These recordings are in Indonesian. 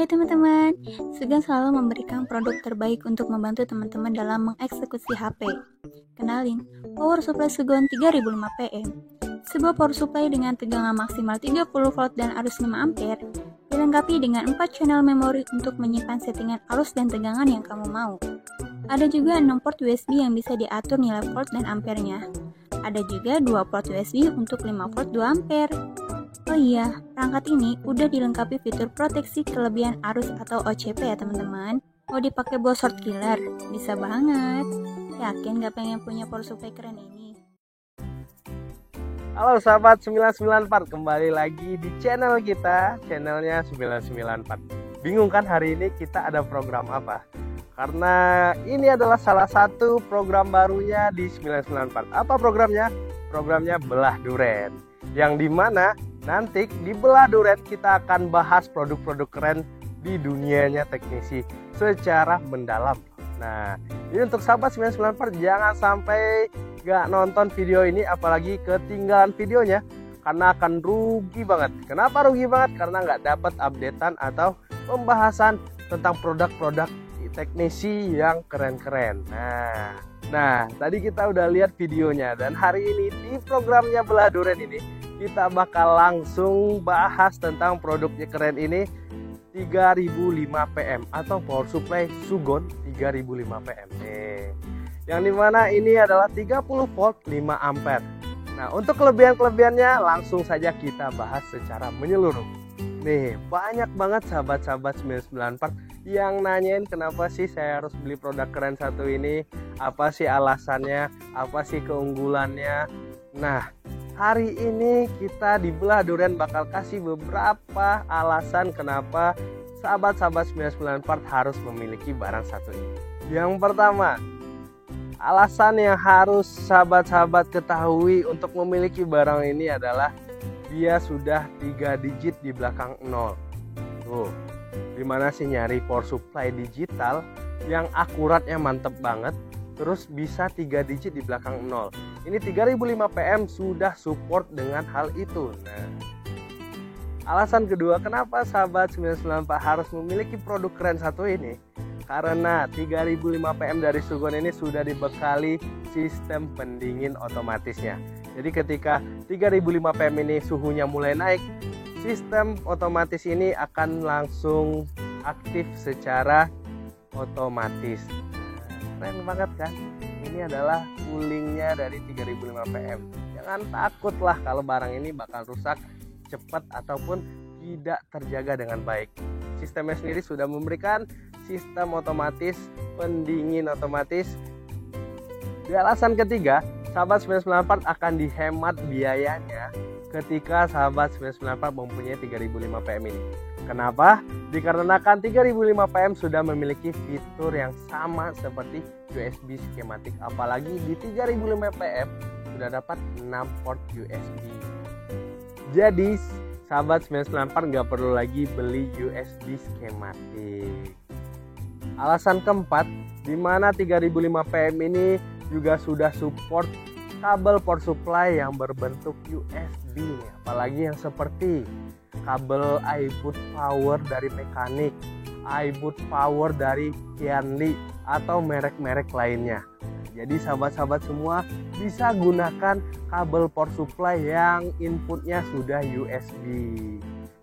teman-teman, Sugeng selalu memberikan produk terbaik untuk membantu teman-teman dalam mengeksekusi HP. Kenalin, Power Supply Sugon 3005 PM. Sebuah power supply dengan tegangan maksimal 30 volt dan arus 5 ampere, dilengkapi dengan 4 channel memori untuk menyimpan settingan arus dan tegangan yang kamu mau. Ada juga 6 port USB yang bisa diatur nilai volt dan ampernya. Ada juga 2 port USB untuk 5 volt 2 ampere. Oh iya, perangkat ini udah dilengkapi fitur proteksi kelebihan arus atau OCP ya teman-teman. Mau dipakai buat short killer, bisa banget. Yakin gak pengen punya power supply keren ini? Halo sahabat 994, kembali lagi di channel kita, channelnya 994. Bingung kan hari ini kita ada program apa? Karena ini adalah salah satu program barunya di 994. Apa programnya? Programnya Belah Duren. Yang dimana nanti di Belah Duren kita akan bahas produk-produk keren di dunianya teknisi secara mendalam. Nah, ini untuk sahabat 994 jangan sampai gak nonton video ini, apalagi ketinggalan videonya, karena akan rugi banget. Kenapa rugi banget? Karena nggak dapat updatean atau pembahasan tentang produk-produk teknisi yang keren-keren. Nah, tadi kita udah lihat videonya, dan hari ini di programnya Belah Duren ini kita bakal langsung bahas tentang produknya keren ini, 3005 PM atau power supply Sugon 3005 PM. Yang dimana ini adalah 30 volt 5 ampere. Nah, untuk kelebihan-kelebihannya langsung saja kita bahas secara menyeluruh. Nih, banyak banget sahabat-sahabat 994 yang nanyain kenapa sih saya harus beli produk keren satu ini, apa sih alasannya, apa sih keunggulannya. Nah, hari ini kita di Belah Duren bakal kasih beberapa alasan kenapa sahabat-sahabat 994 harus memiliki barang satu ini. Yang pertama, alasan yang harus sahabat-sahabat ketahui untuk memiliki barang ini adalah dia sudah 3 digit di belakang 0. Tuh, gimana sih nyari power supply digital yang akuratnya mantep banget, terus bisa 3 digit di belakang 0. Ini 3005 PM sudah support dengan hal itu. Nah, alasan kedua kenapa sahabat 994 harus memiliki produk keren satu ini, karena 3005 PM dari Sugon ini sudah dibekali sistem pendingin otomatisnya. Jadi ketika 3005 PM ini suhunya mulai naik, sistem otomatis ini akan langsung aktif secara otomatis. Keren banget kan? Ini adalah coolingnya dari 3005 PM. Jangan takutlah kalau barang ini bakal rusak cepat ataupun tidak terjaga dengan baik. Sistemnya sendiri sudah memberikan sistem otomatis, pendingin otomatis. Di alasan ketiga, sahabat 994 akan dihemat biayanya ketika sahabat 994 mempunyai 3005 PM ini. Kenapa? Dikarenakan 3005 PM sudah memiliki fitur yang sama seperti USB skematik. Apalagi di 3005 PM sudah dapat 6 port USB. Jadi sahabat 994 nggak perlu lagi beli USB skematik. Alasan keempat, di mana 3005 PM ini juga sudah support kabel power supply yang berbentuk USB, apalagi yang seperti kabel iBoot power dari Mekanik, iBoot power dari Kianli atau merek-merek lainnya. Jadi sahabat-sahabat semua bisa gunakan kabel power supply yang inputnya sudah USB.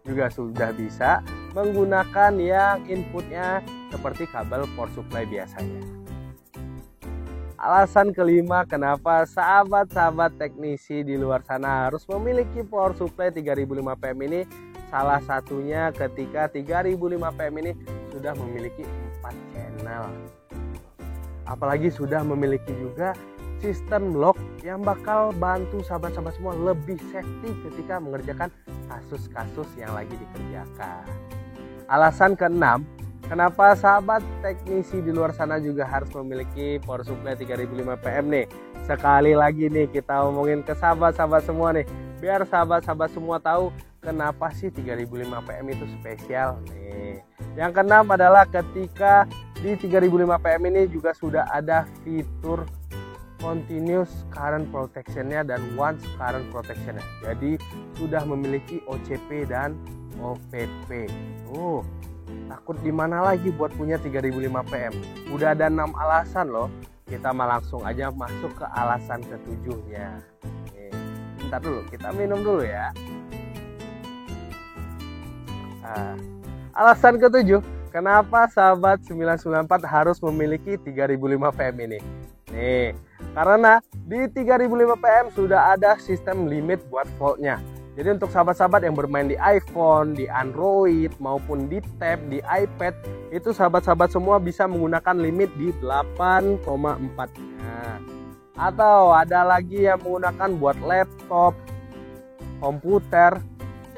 Juga sudah bisa menggunakan yang inputnya seperti kabel power supply biasanya. Alasan kelima kenapa sahabat-sahabat teknisi di luar sana harus memiliki power supply 3005 PM ini, salah satunya ketika 3005 PM ini sudah memiliki 4 channel. Apalagi sudah memiliki juga sistem lock yang bakal bantu sahabat-sahabat semua lebih safety ketika mengerjakan kasus-kasus yang lagi dikerjakan. Alasan keenam, kenapa sahabat teknisi di luar sana juga harus memiliki power supply 3005 PM nih? Sekali lagi nih kita omongin ke sahabat-sahabat semua nih, biar sahabat-sahabat semua tahu kenapa sih 3005 PM itu spesial nih. Yang keenam adalah ketika di 3005 PM ini juga sudah ada fitur continuous current protection-nya dan once current protection-nya. Jadi sudah memiliki OCP dan OVP. Takut di mana lagi buat punya 3005 PM? Udah ada 6 alasan loh. Kita langsung aja masuk ke alasan ketujuhnya. Bentar dulu, kita minum dulu ya. Alasan ketujuh, kenapa sahabat 994 harus memiliki 3005 PM ini? Nih, karena di 3005 PM sudah ada sistem limit buat voltnya. Jadi untuk sahabat-sahabat yang bermain di iPhone, di Android, maupun di tab, di iPad, itu sahabat-sahabat semua bisa menggunakan limit di 8,4. Nah, atau ada lagi yang menggunakan buat laptop, komputer,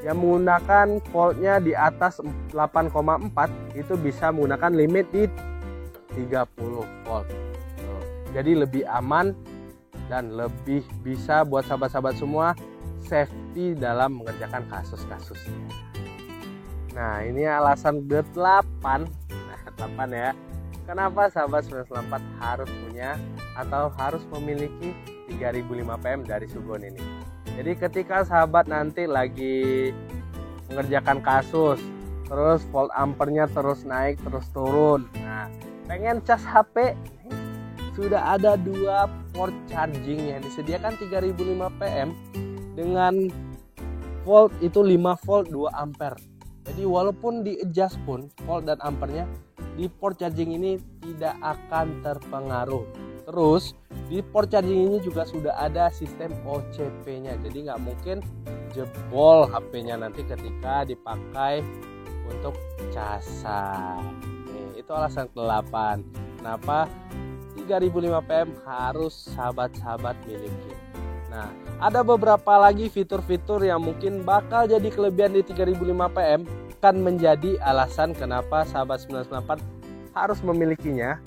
yang menggunakan voltnya di atas 8,4, itu bisa menggunakan limit di 30 volt. Jadi lebih aman dan lebih bisa buat sahabat-sahabat semua safety dalam mengerjakan kasus-kasusnya. Nah, ini alasan ke-8. Nah, 8 ya. Kenapa sahabat 994 harus punya atau harus memiliki 3005 PM dari Sugon ini? Jadi ketika sahabat nanti lagi mengerjakan kasus, terus volt ampernya terus naik, terus turun. Nah, pengen cas HP, sudah ada 2 port charging yang disediakan 3005 PM dengan volt itu 5 volt 2 ampere. Jadi walaupun di adjust pun volt dan ampernya, di port charging ini tidak akan terpengaruh. Terus di port charging ini juga sudah ada sistem OCP-nya. Jadi nggak mungkin jebol HP-nya nanti ketika dipakai untuk casan. Nih, itu alasan ke-8. Kenapa 3005 PM harus sahabat-sahabat miliki. Nah, ada beberapa lagi fitur-fitur yang mungkin bakal jadi kelebihan di 3005 PM, kan menjadi alasan kenapa sahabat 994 harus memilikinya.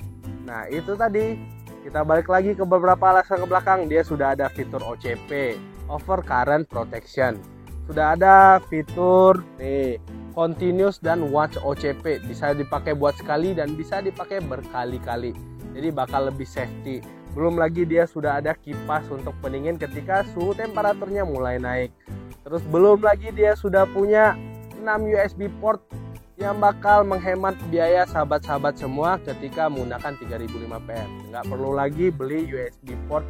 Nah, itu tadi kita balik lagi ke beberapa alasan ke belakang. Dia sudah ada fitur OCP, Over Current Protection. Sudah ada fitur Continuous dan Watch OCP. Bisa dipakai buat sekali dan bisa dipakai berkali-kali. Jadi bakal lebih safety. Belum lagi dia sudah ada kipas untuk pendingin ketika suhu temperaturnya mulai naik. Terus belum lagi dia sudah punya 6 USB port yang bakal menghemat biaya sahabat-sahabat semua ketika menggunakan 3005 PM. Nggak perlu lagi beli USB port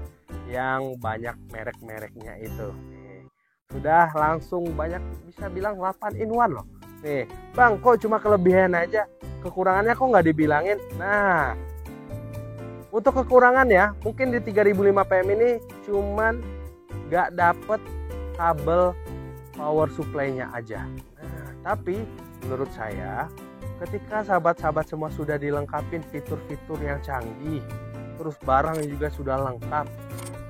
yang banyak merek-mereknya itu. Sudah langsung banyak, bisa bilang 8 in 1 loh. Nih, Bang, kok cuma kelebihan aja? Kekurangannya kok nggak dibilangin? Nah, untuk kekurangan ya, mungkin di 3005 PM ini cuman gak dapet kabel power supply-nya aja. Nah, tapi menurut saya ketika sahabat-sahabat semua sudah dilengkapin fitur-fitur yang canggih, terus barang juga sudah lengkap,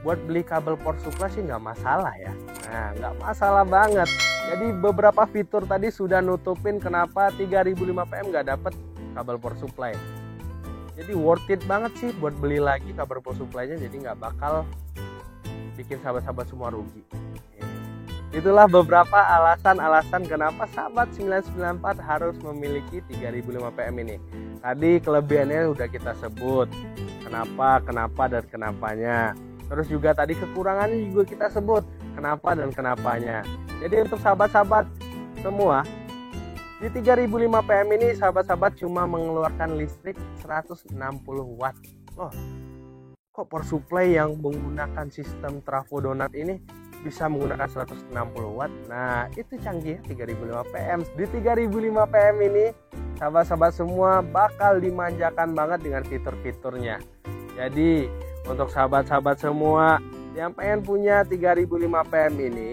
buat beli kabel power supply sih gak masalah ya. Nah, gak masalah banget. Jadi beberapa fitur tadi sudah nutupin kenapa 3005 PM gak dapet kabel power supply. Jadi worth it banget sih buat beli lagi kabel power supply-nya, jadi nggak bakal bikin sahabat-sahabat semua rugi. Itulah beberapa alasan-alasan kenapa sahabat 994 harus memiliki 3005 PM ini. Tadi kelebihannya udah kita sebut, kenapa, dan kenapanya. Terus juga tadi kekurangannya juga kita sebut, kenapa dan kenapanya. Jadi untuk sahabat-sahabat semua, di 3005 PM ini sahabat-sahabat cuma mengeluarkan listrik 160 watt. Loh, kok power supply yang menggunakan sistem trafo donat ini bisa menggunakan 160 watt? Nah, itu canggih 3005 PM. Di 3005 PM ini sahabat-sahabat semua bakal dimanjakan banget dengan fitur-fiturnya. Jadi, untuk sahabat-sahabat semua yang pengen punya 3005 PM ini,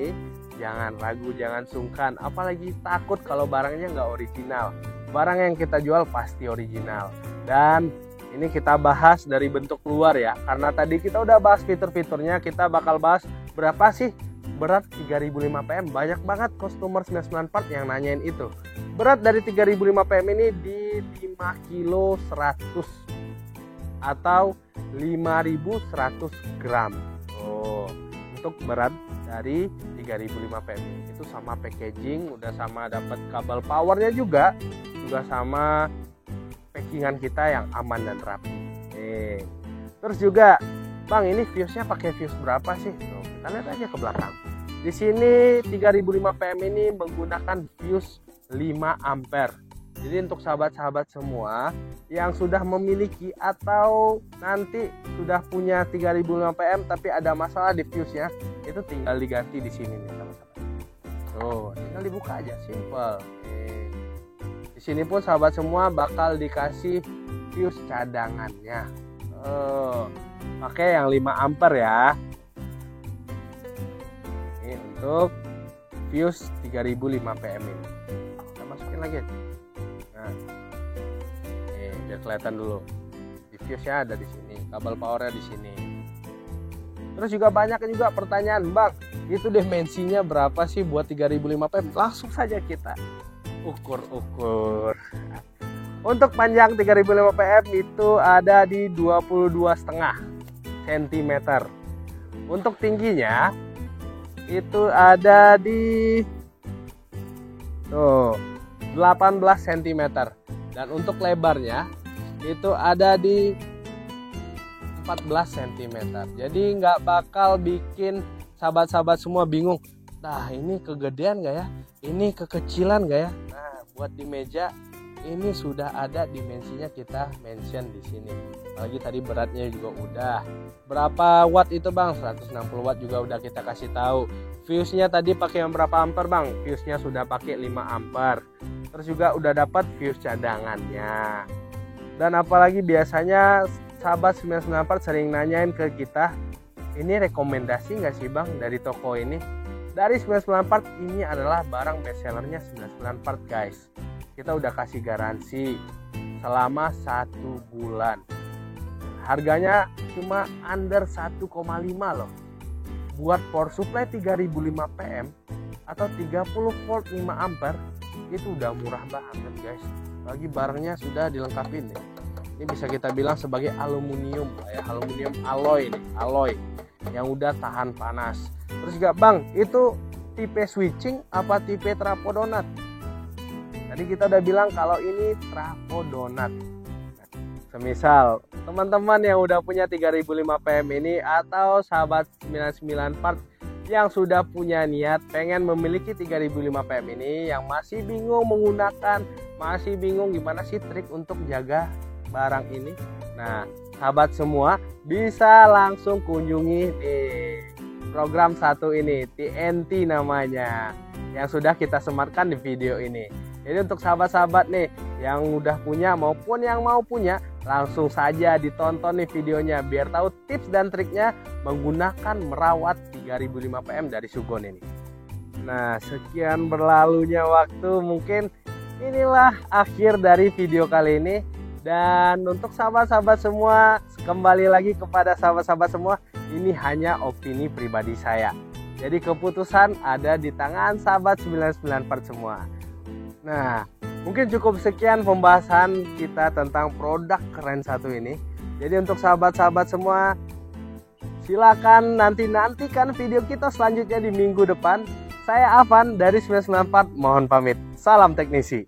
jangan ragu, jangan sungkan, apalagi takut kalau barangnya nggak original. Barang yang kita jual pasti original. Dan ini kita bahas dari bentuk luar ya, karena tadi kita udah bahas fitur-fiturnya, kita bakal bahas berapa sih berat 3005 PM. Banyak banget customer 994 yang nanyain itu. Berat dari 3005 PM ini di 5 kilo 100 atau 5.100 gram. Untuk berat dari 3005 PM itu sama packaging, udah sama dapat kabel powernya juga sama packingan kita yang aman dan rapi. Terus juga, Bang, ini fuse-nya pakai fuse berapa sih? Tuh, kita lihat aja ke belakang. Di sini 3005 PM ini menggunakan fuse 5 ampere. Jadi untuk sahabat-sahabat semua yang sudah memiliki atau nanti sudah punya 3005 PM tapi ada masalah di fuse-nya, itu tinggal diganti di sini nih sahabat-sahabat. Tuh, tinggal dibuka aja, simple. Di sini pun sahabat semua bakal dikasih fuse cadangannya. Pakai yang 5 ampere ya. Ini untuk fuse 3005 PM ini. Kita masukin lagi. Nah, nih biar kelihatan dulu. Di fuse-nya ada di sini, kabel powernya di sini. Terus juga banyak juga pertanyaan, Bang, itu dimensinya berapa sih buat 3005 PM? Langsung saja kita ukur. Untuk panjang 3005 PM itu ada di 22,5 cm. Untuk tingginya itu ada di 18 cm. Dan untuk lebarnya itu ada di 14 cm. Jadi nggak bakal bikin sahabat-sahabat semua bingung. Nah, ini kegedean nggak ya? Ini kekecilan nggak ya? Nah, buat di meja ini sudah ada dimensinya, kita mention di sini. Apalagi tadi beratnya juga udah. Berapa watt itu, Bang? 160 watt juga udah kita kasih tahu. Fuse-nya tadi pakai yang berapa ampere, Bang? Fuse-nya sudah pakai 5 ampere. Terus juga udah dapat fuse cadangannya. Dan apalagi biasanya sahabat 99 sering nanyain ke kita, ini rekomendasi nggak sih, Bang, dari toko ini? Dari 99 ini adalah barang bestsellernya 99 guys. Kita udah kasih garansi selama 1 bulan. Harganya cuma under 1,5 loh. Buat power supply 3005 PM atau 30 volt 5 ampere itu udah murah banget guys. Lagi barangnya sudah dilengkapi nih. Ini bisa kita bilang sebagai aluminium, ya, aluminium alloy nih, alloy yang udah tahan panas. Terus juga, Bang, itu tipe switching apa tipe trapodonat? Tadi kita udah bilang kalau ini trapodonat. Semisal teman-teman yang udah punya 3005 PM ini atau sahabat 99 part yang sudah punya niat pengen memiliki 3005 PM ini, yang masih bingung menggunakan, masih bingung gimana sih trik untuk jaga barang ini. Nah, sahabat semua bisa langsung kunjungi di program satu ini, TNT namanya, yang sudah kita sematkan di video ini. Jadi untuk sahabat-sahabat nih yang udah punya maupun yang mau punya, langsung saja ditonton nih videonya biar tahu tips dan triknya menggunakan merawat 3005 PM dari Sugon ini. Nah, sekian berlalunya waktu, mungkin inilah akhir dari video kali ini. Dan untuk sahabat-sahabat semua, kembali lagi kepada sahabat-sahabat semua, ini hanya opini pribadi saya. Jadi keputusan ada di tangan sahabat 99 part semua. Nah, mungkin cukup sekian pembahasan kita tentang produk keren satu ini. Jadi untuk sahabat-sahabat semua, silakan nantikan video kita selanjutnya di minggu depan. Saya Afan dari 99 part, mohon pamit. Salam teknisi.